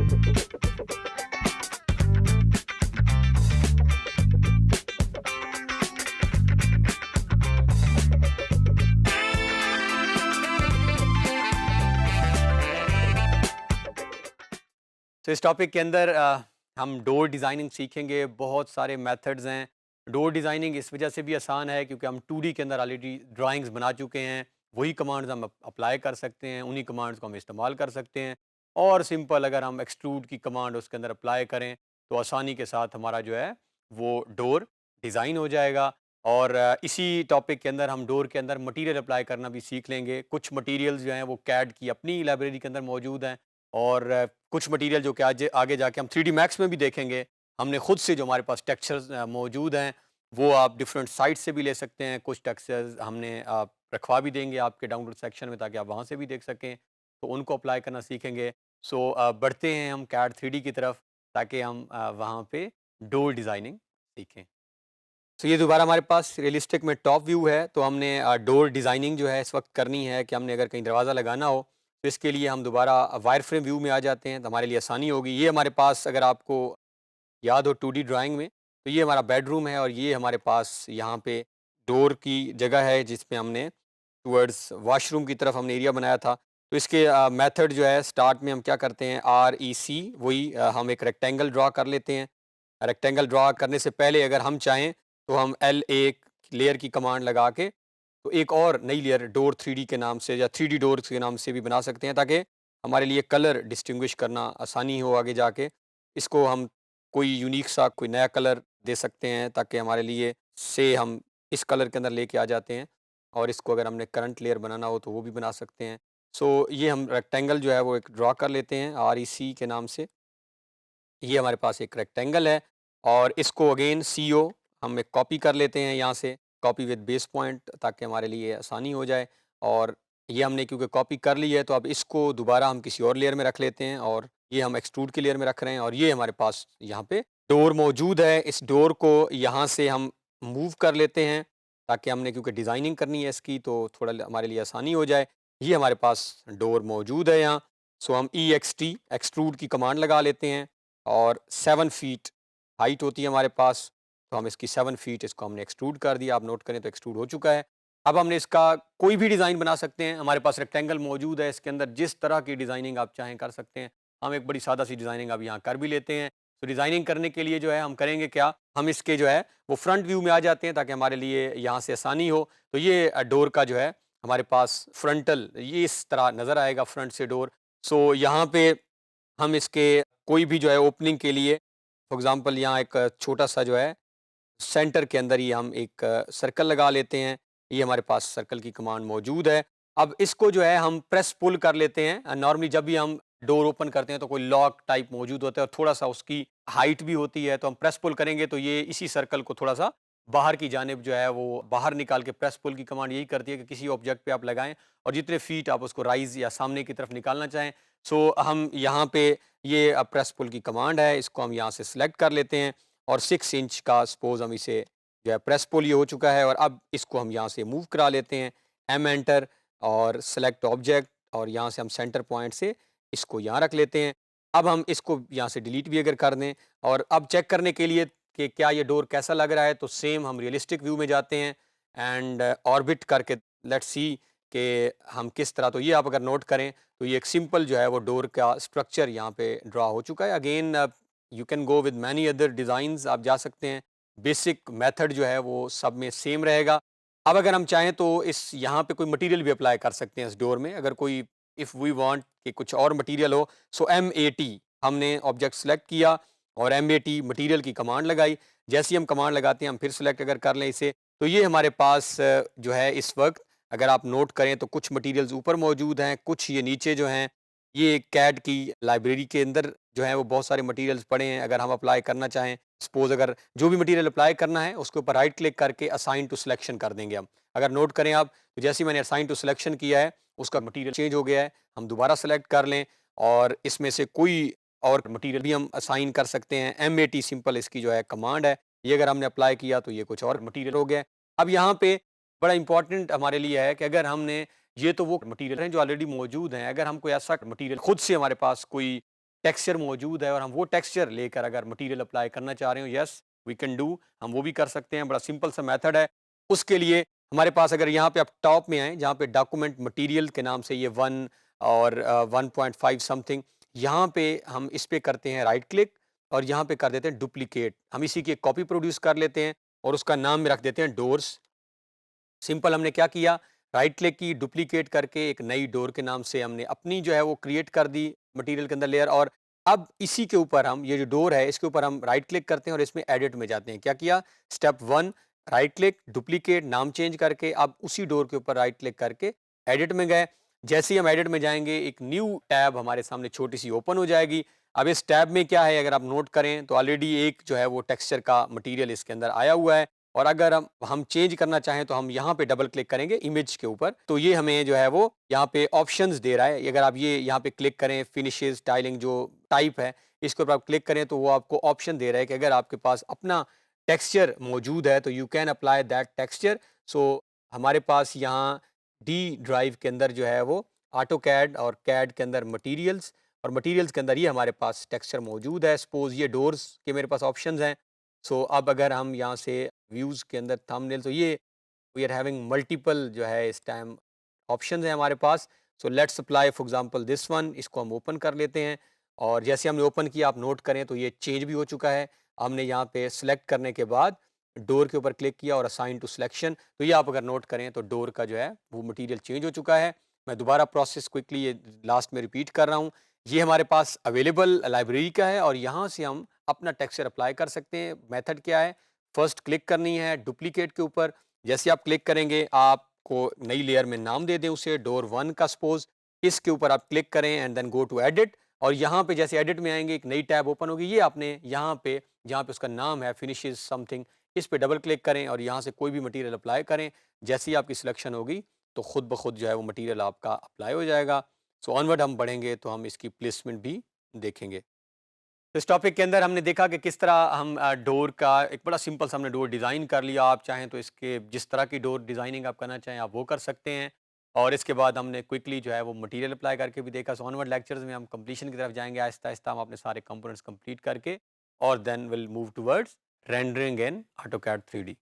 तो इस टॉपिक के अंदर हम डोर डिज़ाइनिंग सीखेंगे। बहुत सारे मेथड्स हैं। डोर डिज़ाइनिंग इस वजह से भी आसान है क्योंकि हम 2D के अंदर ऑलरेडी ड्राइंग्स बना चुके हैं। वही कमांड्स हम अप्लाई कर सकते हैं, उन्हीं कमांड्स को हम इस्तेमाल कर सकते हैं। और सिंपल अगर हम एक्सट्रूड की कमांड उसके अंदर अप्लाई करें तो आसानी के साथ हमारा जो है वो डोर डिज़ाइन हो जाएगा। और इसी टॉपिक के अंदर हम डोर के अंदर मटीरियल अप्लाई करना भी सीख लेंगे। कुछ मटीरियल्स जो हैं वो कैड की अपनी लाइब्रेरी के अंदर मौजूद हैं, और कुछ मटेरियल जो कि आज आगे जाके हम 3D मैक्स में भी देखेंगे। हमने खुद से जो हमारे पास टेक्सचर्स मौजूद हैं, वो आप डिफरेंट साइट से भी ले सकते हैं। कुछ टेक्सचर्स हमने रखवा भी देंगे आपके डाउनलोड सेक्शन में ताकि आप वहाँ से भी देख सकें, तो उनको अप्लाई करना सीखेंगे। सो बढ़ते हैं हम कैड 3D की तरफ ताकि हम वहाँ पे डोर डिज़ाइनिंग सीखें। तो ये दोबारा हमारे पास रियलिस्टिक में टॉप व्यू है। तो हमने डोर डिज़ाइनिंग जो है इस वक्त करनी है कि हमने अगर कहीं दरवाज़ा लगाना हो तो इसके लिए हम दोबारा वायर फ्रेम व्यू में आ जाते हैं, तो हमारे लिए आसानी होगी। ये हमारे पास अगर आपको याद हो 2D ड्राइंग में, तो ये हमारा बेडरूम है और ये हमारे पास यहाँ पे डोर की जगह है जिसमें हमने टुवर्ड्स वॉशरूम की तरफ हमने एरिया बनाया था। तो इसके मेथड जो है स्टार्ट में हम क्या करते हैं, REC वही हम एक रेक्टेंगल ड्रा कर लेते हैं। रेक्टेंगल ड्रा करने से पहले अगर हम चाहें तो हम LA लेयर की कमांड लगा के तो एक और नई लेयर डोर 3D के नाम से या 3D डोर के नाम से भी बना सकते हैं ताकि हमारे लिए कलर डिस्टिंग्विश करना आसानी हो आगे जाके। इसको हम कोई यूनिक सा कोई नया कलर दे सकते हैं ताकि हमारे लिए से हम इस कलर के अंदर लेके आ जाते हैं, और इसको अगर हमने करंट लेयर बनाना हो तो वो भी बना सकते हैं। सो ये हम रेक्टेंगल जो है वो एक ड्रा कर लेते हैं REC के नाम से। ये हमारे पास एक रेक्टेंगल है और इसको अगेन CO हम एक कॉपी कर लेते हैं यहाँ से, कॉपी विद बेस पॉइंट, ताकि हमारे लिए आसानी हो जाए। और ये हमने क्योंकि कॉपी कर ली है तो अब इसको दोबारा हम किसी और लेयर में रख लेते हैं, और ये हम एक्सट्रूड की लेयर में रख रहे हैं। और ये हमारे पास यहाँ पे डोर मौजूद है। इस डोर को यहाँ से हम मूव कर लेते हैं ताकि हमने क्योंकि डिज़ाइनिंग करनी है इसकी तो थोड़ा हमारे लिए आसानी हो जाए। ये हमारे पास डोर मौजूद है यहाँ। सो हम EXT एक्सट्रूड की कमांड लगा लेते हैं और 7 फीट हाइट होती है हमारे पास, तो हम इसकी 7 फीट इसको हमने एक्सट्रूड कर दिया। आप नोट करें तो एक्सट्रूड हो चुका है। अब हमने इसका कोई भी डिज़ाइन बना सकते हैं। हमारे पास रेक्टेंगल मौजूद है, इसके अंदर जिस तरह की डिज़ाइनिंग आप चाहें कर सकते हैं। हम एक बड़ी सादा सी डिज़ाइनिंग अब यहाँ कर भी लेते हैं। तो डिज़ाइनिंग करने के लिए जो है हम करेंगे क्या, हम इसके जो है वो फ्रंट व्यू में आ जाते हैं ताकि हमारे लिए यहाँ से आसानी हो। तो ये डोर का जो है हमारे पास फ्रंटल ये इस तरह नज़र आएगा फ्रंट से डोर। सो यहाँ पे हम इसके कोई भी जो है ओपनिंग के लिए फॉर एग्जांपल यहाँ एक छोटा सा जो है सेंटर के अंदर ही हम एक सर्कल लगा लेते हैं। ये हमारे पास सर्कल की कमांड मौजूद है। अब इसको जो है हम प्रेस पुल कर लेते हैं। नॉर्मली जब भी हम डोर ओपन करते हैं तो कोई लॉक टाइप मौजूद होता है और थोड़ा सा उसकी हाइट भी होती है, तो हम प्रेस पुल करेंगे तो ये इसी सर्कल को थोड़ा सा बाहर की जानिब जो है वो बाहर निकाल के, प्रेस पुल की कमांड यही करती है कि किसी ऑब्जेक्ट पे आप लगाएं और जितने फीट आप उसको राइज या सामने की तरफ निकालना चाहें। सो हम यहाँ पे ये प्रेस पुल की कमांड है, इसको हम यहाँ से सिलेक्ट कर लेते हैं और 6 इंच का सपोज हम इसे जो है प्रेस पुल ये हो चुका है। और अब इसको हम यहाँ से मूव करा लेते हैं, M एंटर और सेलेक्ट ऑब्जेक्ट, और यहाँ से हम सेंटर पॉइंट से इसको यहाँ रख लेते हैं। अब हम इसको यहाँ से डिलीट भी अगर कर दें, और अब चेक करने के लिए कि क्या ये डोर कैसा लग रहा है, तो सेम हम रियलिस्टिक व्यू में जाते हैं एंड ऑर्बिट करके लेट्स सी कि हम किस तरह, तो ये आप अगर नोट करें तो ये एक सिंपल जो है वो डोर का स्ट्रक्चर यहाँ पे ड्रा हो चुका है। Again you can go with many other designs, आप जा सकते हैं। बेसिक मेथड जो है वो सब में सेम रहेगा। अब अगर हम चाहें तो इस यहाँ पे कोई मटेरियल भी अप्लाई कर सकते हैं इस डोर में। अगर कोई इफ़ वी वांट कि कुछ और मटेरियल हो, सो MAT हमने ऑब्जेक्ट सेलेक्ट किया और MAT मटेरियल की कमांड लगाई। जैसे ही हम कमांड लगाते हैं हम फिर सेलेक्ट अगर कर लें इसे, तो ये हमारे पास जो है इस वक्त अगर आप नोट करें तो कुछ मटेरियल्स ऊपर मौजूद हैं, कुछ ये नीचे जो हैं। ये कैड की लाइब्रेरी के अंदर जो है वो बहुत सारे मटेरियल्स पड़े हैं। अगर हम अप्लाई करना चाहें, सपोज अगर जो भी मटेरियल अप्लाई करना है उसके ऊपर राइट क्लिक करके असाइन टू सिलेक्शन कर देंगे हम। अगर नोट करें आप, तो जैसे ही मैंने असाइन टू सिलेक्शन किया है उसका मटेरियल चेंज हो गया है। हम दोबारा सेलेक्ट कर लें और इसमें से कोई और मटेरियल भी हम असाइन कर सकते हैं। MAT सिंपल इसकी जो है कमांड है, ये अगर हमने अप्लाई किया तो ये कुछ और मटेरियल हो गया है। अब यहाँ पे बड़ा इंपॉर्टेंट हमारे लिए है कि अगर हमने, ये तो वो मटेरियल हैं जो ऑलरेडी मौजूद हैं, अगर हम कोई ऐसा मटेरियल खुद से हमारे पास कोई टेक्सचर मौजूद है और हम वो टेक्सचर लेकर अगर मटेरियल अप्लाई करना चाह रहे हो, यस वी कैन डू, हम वो भी कर सकते हैं। बड़ा सिंपल सा मेथड है। उसके लिए हमारे पास अगर यहाँ पे आप टॉप में आए, जहाँ पे डॉक्यूमेंट मटेरियल के नाम से ये 1 और 1.5 समथिंग, यहाँ पे हम इस पे करते हैं राइट क्लिक और यहाँ पे कर देते हैं डुप्लीकेट। हम इसी की एक कॉपी प्रोड्यूस कर लेते हैं और उसका नाम में रख देते हैं डोर्स। सिंपल हमने क्या किया, राइट क्लिक की, डुप्लीकेट करके एक नई डोर के नाम से हमने अपनी जो है वो क्रिएट कर दी मटेरियल के अंदर लेयर। और अब इसी के ऊपर हम ये जो डोर है इसके ऊपर हम राइट क्लिक करते हैं और इसमें एडिट में जाते हैं। क्या किया, स्टेप 1 राइट क्लिक, डुप्लीकेट, नाम चेंज करके अब उसी डोर के ऊपर राइट क्लिक करके एडिट में गए। जैसे ही हम एडिट में जाएंगे एक न्यू टैब हमारे सामने छोटी सी ओपन हो जाएगी। अब इस टैब में क्या है, अगर आप नोट करें तो ऑलरेडी एक जो है वो टेक्सचर का मटेरियल इसके अंदर आया हुआ है। और अगर हम चेंज करना चाहें तो हम यहाँ पे डबल क्लिक करेंगे इमेज के ऊपर, तो ये हमें जो है वो यहाँ पे ऑप्शंस दे रहा है। अगर आप ये यहाँ पे क्लिक करें, फिनिशेस स्टाइलिंग जो टाइप है इसके ऊपर आप क्लिक करें तो वो आपको ऑप्शन दे रहा है कि अगर आपके पास अपना टेक्सचर मौजूद है तो you can apply that texture. So हमारे पास यहाँ डी ड्राइव के अंदर जो है वो ऑटो कैड और कैड के अंदर मटीरियल्स, और मटीरियल्स के अंदर ये हमारे पास टेक्सचर मौजूद है। सपोज ये डोर्स के मेरे पास ऑप्शंस हैं। सो अब अगर हम यहाँ से व्यूज़ के अंदर थंबनेल, तो ये वी आर हैविंग मल्टीपल जो है इस टाइम ऑप्शंस हैं हमारे पास। So let's apply for example this one, इसको हम ओपन कर लेते हैं और जैसे हमने ओपन किया आप नोट करें तो ये चेंज भी हो चुका है। हमने यहाँ पे सिलेक्ट करने के बाद डोर के ऊपर क्लिक किया और असाइन टू सिलेक्शन, तो ये आप अगर नोट करें तो डोर का जो है वो मटेरियल चेंज हो चुका है। मैं दोबारा प्रोसेस क्विकली ये लास्ट में रिपीट कर रहा हूँ। ये हमारे पास अवेलेबल लाइब्रेरी का है और यहाँ से हम अपना टेक्सचर अप्लाई कर सकते हैं। मेथड क्या है, फर्स्ट क्लिक करनी है डुप्लीकेट के ऊपर। जैसे आप क्लिक करेंगे आपको नई लेयर में नाम दे दें उसे डोर 1 का सपोज, इसके ऊपर आप क्लिक करें and then go to edit. और यहाँ पे जैसे एडिट में आएंगे एक नई टैब ओपन होगी। ये आपने यहाँ पे जहाँ पे उसका नाम है फिनिशेस समथिंग, इस पे डबल क्लिक करें और यहाँ से कोई भी मटेरियल अप्लाई करें। जैसे ही आपकी सिलेक्शन होगी तो खुद ब खुद जो है वो मटेरियल आपका अप्लाई हो जाएगा। सो ऑनवर्ड हम बढ़ेंगे तो हम इसकी प्लेसमेंट भी देखेंगे। तो इस टॉपिक के अंदर हमने देखा कि किस तरह हम डोर का एक बड़ा सिंपल सा हमने डोर डिज़ाइन कर लिया। आप चाहें तो इसके जिस तरह की डोर डिज़ाइनिंग आप करना चाहें आप वो कर सकते हैं। और इसके बाद हमने क्विकली जो है वो मटेरियल अप्लाई करके भी देखा। सो ऑनवर्ड लेक्चर्स में हम कंप्लीशन की तरफ जाएंगे आहिस्ता आहिस्ता, हम अपने सारे कंपोनेंट्स कंप्लीट करके और then will move towards rendering in AutoCAD 3D।